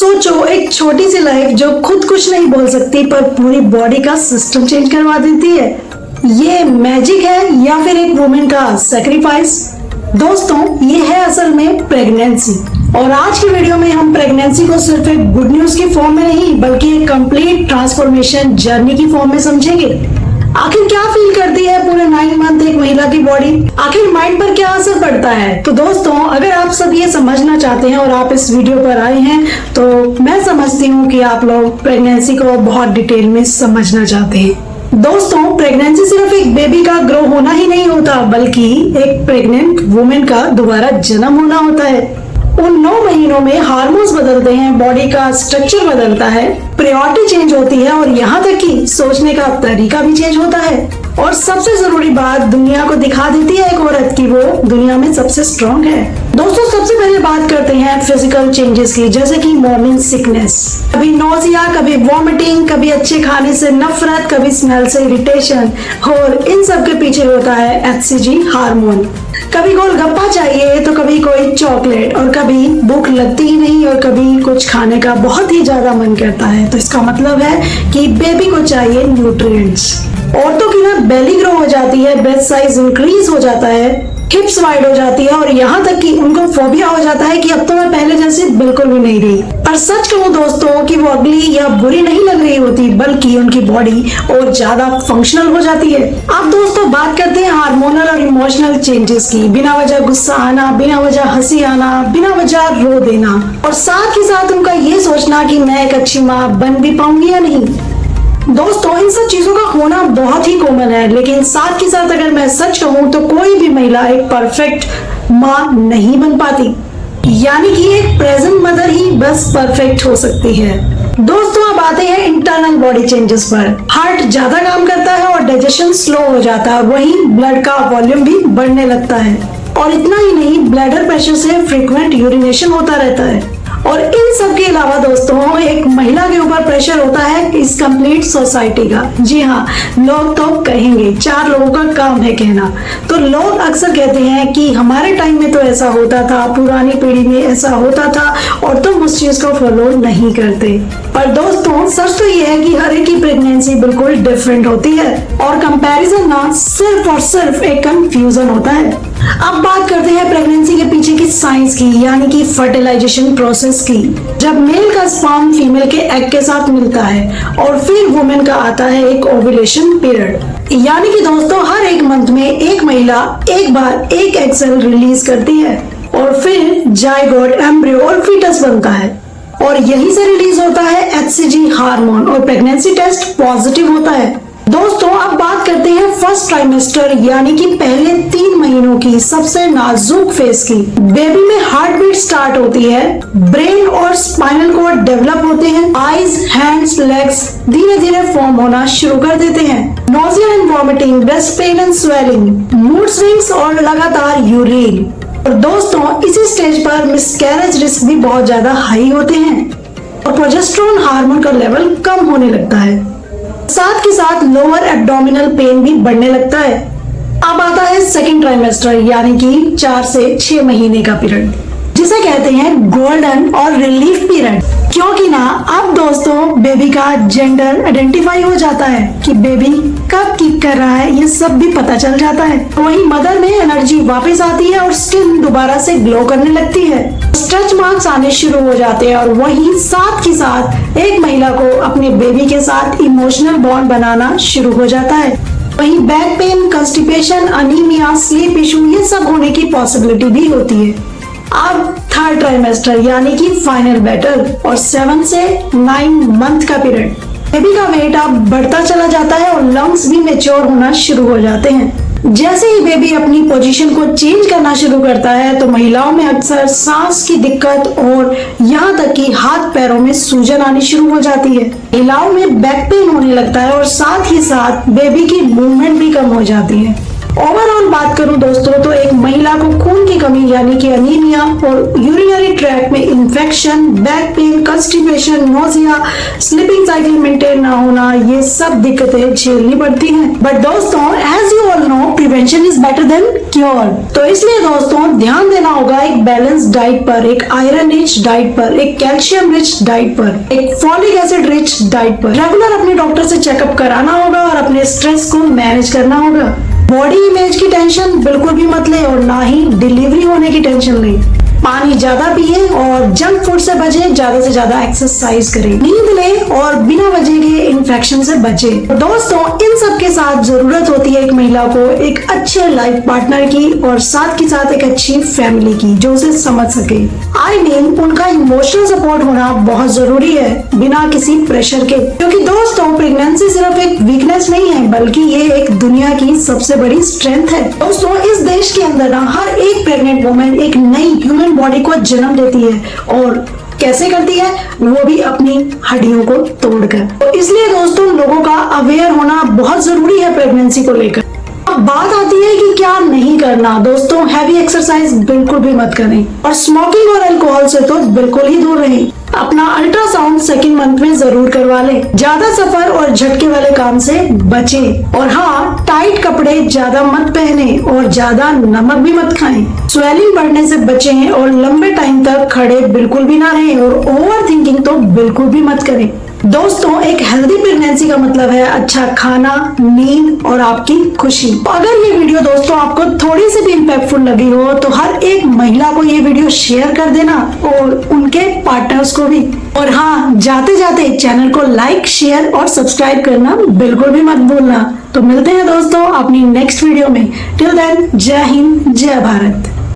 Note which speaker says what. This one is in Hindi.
Speaker 1: सोचो, एक छोटी सी लाइफ जो खुद कुछ नहीं बोल सकती पर पूरी बॉडी का सिस्टम चेंज करवा देती है। ये मैजिक है या फिर एक वुमेन का सैक्रिफाइस? दोस्तों, ये है असल में प्रेगनेंसी। और आज की वीडियो में हम प्रेगनेंसी को सिर्फ एक गुड न्यूज की फॉर्म में नहीं बल्कि एक कंप्लीट ट्रांसफॉर्मेशन जर्नी की फॉर्म में समझेंगे। आखिर क्या फील करती है पूरे 9 मंथ एक महिला की बॉडी, आखिर माइंड पर क्या असर पड़ता है। तो दोस्तों, अगर आप सब ये समझना चाहते हैं और आप इस वीडियो पर आए हैं तो मैं समझती हूँ कि आप लोग प्रेगनेंसी को बहुत डिटेल में समझना चाहते हैं। दोस्तों, प्रेगनेंसी सिर्फ एक बेबी का ग्रो होना ही नहीं होता बल्कि एक प्रेग्नेंट वुमेन का दोबारा जन्म होना होता है। उन 9 महीनों में हार्मोन्स बदलते हैं, बॉडी का स्ट्रक्चर बदलता है, प्रायोरिटी चेंज होती है और यहाँ तक कि सोचने का तरीका भी चेंज होता है। और सबसे जरूरी बात, दुनिया को दिखा देती है एक औरत की वो दुनिया में सबसे स्ट्रॉन्ग है। दोस्तों, सबसे पहले बात करते हैं फिजिकल चेंजेस की, जैसे कि मॉर्निंग सिकनेस, कभी नोजिया, कभी वॉमिटिंग, कभी अच्छे खाने से नफरत, कभी स्मेल से इरिटेशन। और इन सब के पीछे होता है HCG हार्मोन। कभी गोलगप्पा चाहिए तो कभी कोई चॉकलेट, और कभी भूख लगती ही नहीं और कभी कुछ खाने का बहुत ही ज्यादा मन करता है। तो इसका मतलब है कि बेबी को चाहिए न्यूट्रिएंट्स। औरतों की ना बेली ग्रो हो जाती है, ब्रेस्ट साइज इंक्रीज हो जाता है, हिप्स वाइड हो जाती है और यहाँ तक कि उनको फोबिया हो जाता है कि अब तो मैं पहले जैसी बिल्कुल भी नहीं रही। पर सच कहूँ दोस्तों कि वो अगली या बुरी नहीं लग रही होती बल्कि उनकी बॉडी और ज्यादा फंक्शनल हो जाती है। अब दोस्तों बात करते हैं हार्मोनल और इमोशनल चेंजेस की। बिना वजह गुस्सा आना, बिना वजह हंसी आना, बिना वजह रो देना और साथ ही साथ उनका ये सोचना कि मैं एक अच्छी माँ बन भी पाऊंगी या नहीं। दोस्तों, इन सब चीजों का होना बहुत ही कॉमन है, लेकिन साथ के साथ अगर मैं सच कहूँ तो कोई भी महिला एक परफेक्ट माँ नहीं बन पाती। यानी कि एक प्रेजेंट मदर ही बस परफेक्ट हो सकती है। दोस्तों, अब आते हैं इंटरनल बॉडी चेंजेस पर। हार्ट ज्यादा काम करता है और डाइजेशन स्लो हो जाता है, वहीं ब्लड का वॉल्यूम भी बढ़ने लगता है। और इतना ही नहीं, ब्लैडर प्रेशर से फ्रीक्वेंट यूरिनेशन होता रहता है। और इन सब के अलावा दोस्तों, एक महिला के ऊपर प्रेशर होता है इस कंप्लीट सोसाइटी का। जी हाँ, लोग तो कहेंगे, 4 लोगों का काम है कहना। तो लोग अक्सर कहते हैं कि हमारे टाइम में तो ऐसा होता था, पुरानी पीढ़ी में ऐसा होता था और तुम उस चीज को फॉलो नहीं करते। पर दोस्तों, सच तो ये है कि हर एक की प्रेगनेंसी बिल्कुल डिफरेंट होती है और कंपैरिजन ना सिर्फ और सिर्फ एक कंफ्यूजन होता है। अब बात करते हैं प्रेगनेंसी के पीछे की साइंस की, यानी कि फर्टिलाइजेशन प्रोसेस की। जब मेल का स्पर्म फीमेल के एग के साथ मिलता है और फिर वुमेन का आता है एक ओव्यूलेशन पीरियड। यानी कि दोस्तों, हर एक मंथ में एक महिला एक बार एक एग सेल रिलीज करती है और फिर जाइगोट, एम्ब्रियो और फीटस बनता है और यहीं से रिलीज होता है HCG हार्मोन और प्रेगनेंसी टेस्ट पॉजिटिव होता है। दोस्तों, अब बात करते हैं फर्स्ट ट्राइमेस्टर यानी कि पहले 3 महीनों की सबसे नाजुक फेज की। बेबी में हार्ट बीट स्टार्ट होती है, ब्रेन और स्पाइनल कॉर्ड डेवलप होते हैं, आईज, हैंड्स, लेग्स धीरे धीरे फॉर्म होना शुरू कर देते हैं। Nausea and vomiting, breast pain and swelling, mood swings और लगातार यूरिन। और दोस्तों, इसी स्टेज पर मिसकैरेज रिस्क भी बहुत ज्यादा हाई होते हैं और प्रोजेस्टेरोन हार्मोन का लेवल कम होने लगता है। साथ के साथ लोअर एब्डोमिनल पेन भी बढ़ने लगता है। अब आता है सेकंड ट्राइमेस्टर यानी कि 4 से 6 महीने का पीरियड, जिसे कहते हैं गोल्डन और रिलीफ पीरियड। क्योंकि ना अब दोस्तों बेबी का जेंडर आइडेंटिफाई हो जाता है कि बेबी कब किक कर रहा है, ये सब भी पता चल जाता है। वहीं मदर में एनर्जी वापस आती है और स्किन दोबारा से ग्लो करने लगती है, स्ट्रेच मार्क्स आने शुरू हो जाते हैं और वहीं साथ के साथ एक महिला को अपने बेबी के साथ इमोशनल बॉन्ड बनाना शुरू हो जाता है। वहीं back pain, constipation, anaemia, sleep issue ये सब होने की पॉसिबिलिटी भी होती है। अब थर्ड ट्राइमेस्टर यानी कि फाइनल बैटल और 7 से 9 मंथ का पीरियड। बेबी का वेट अब बढ़ता चला जाता है और लंग्स भी मैच्योर होना शुरू हो जाते हैं। जैसे ही बेबी अपनी पोजीशन को चेंज करना शुरू करता है तो महिलाओं में अक्सर सांस की दिक्कत और यहाँ तक कि हाथ पैरों में सूजन आनी शुरू हो जाती है। महिलाओं में बैक पेन होने लगता है और साथ ही साथ बेबी की मूवमेंट भी कम हो जाती है। ओवरऑल बात करूं दोस्तों तो एक महिला को खून की कमी यानी कि अनीमिया और यूरिनरी ट्रैक में infection, back pain, constipation, nausea, sleeping cycle maintain ना होना, ये सब दिक्कतें झेलनी पड़ती हैं। बट दोस्तों as you all know prevention is better than cure. तो इसलिए दोस्तों ध्यान देना होगा एक बैलेंस डाइट पर, एक आयरन रिच डाइट पर, एक कैल्शियम रिच डाइट पर, एक फॉलिक एसिड रिच डाइट पर। रेगुलर अपने डॉक्टर से चेकअप कराना होगा और अपने स्ट्रेस को मैनेज करना होगा। बॉडी इमेज की टेंशन बिल्कुल भी मत ले और ना ही डिलीवरी होने की टेंशन ले। पानी ज्यादा पिए और जंक फूड से बचे, ज्यादा से ज्यादा एक्सरसाइज करें, नींद ले और बिना वजह के इन्फेक्शन से बचे। दोस्तों इन सब के साथ जरूरत होती है एक महिला को एक अच्छे लाइफ पार्टनर की और साथ के साथ एक अच्छी फैमिली की जो उसे समझ सके। आई मीन उनका इमोशनल सपोर्ट होना बहुत जरूरी है बिना किसी प्रेशर के, क्योंकि दोस्तों प्रेगनेंसी सिर्फ एक वीकनेस नहीं है बल्कि ये एक दुनिया की सबसे बड़ी स्ट्रेंथ है। दोस्तों इस देश के अंदर ना हर एक प्रेग्नेंट वुमेन एक नई ह्यूमन बॉडी को जन्म देती है और कैसे करती है, वो भी अपनी हड्डियों को तोड़कर। तो इसलिए दोस्तों लोगों का अवेयर होना बहुत जरूरी है प्रेगनेंसी को लेकर। अब बात आती है कि क्या नहीं करना। दोस्तों हैवी एक्सरसाइज बिल्कुल भी मत करें और स्मोकिंग और अल्कोहल से तो बिल्कुल ही दूर रहें। अपना अल्ट्रासाउंड सेकंड मंथ में जरूर करवा लें। ज्यादा सफर और झटके वाले काम से बचें और हाँ टाइट कपड़े ज्यादा मत पहने और ज्यादा नमक भी मत खाएं। स्वेलिंग बढ़ने से बचें और लंबे टाइम तक खड़े बिल्कुल भी ना रहें और ओवर थिंकिंग तो बिल्कुल भी मत करें। दोस्तों एक हेल्दी प्रेगनेंसी का मतलब है अच्छा खाना, नींद और आपकी खुशी। तो अगर ये वीडियो दोस्तों आपको थोड़ी सी भी इम्पैक्टफुल लगी हो तो हर एक महिला को ये वीडियो शेयर कर देना और उनके पार्टनर्स को भी। और हाँ जाते जाते चैनल को लाइक, शेयर और सब्सक्राइब करना बिल्कुल भी मत भूलना। तो मिलते हैं दोस्तों अपनी नेक्स्ट वीडियो में। टिल देन जय हिंद, जय भारत।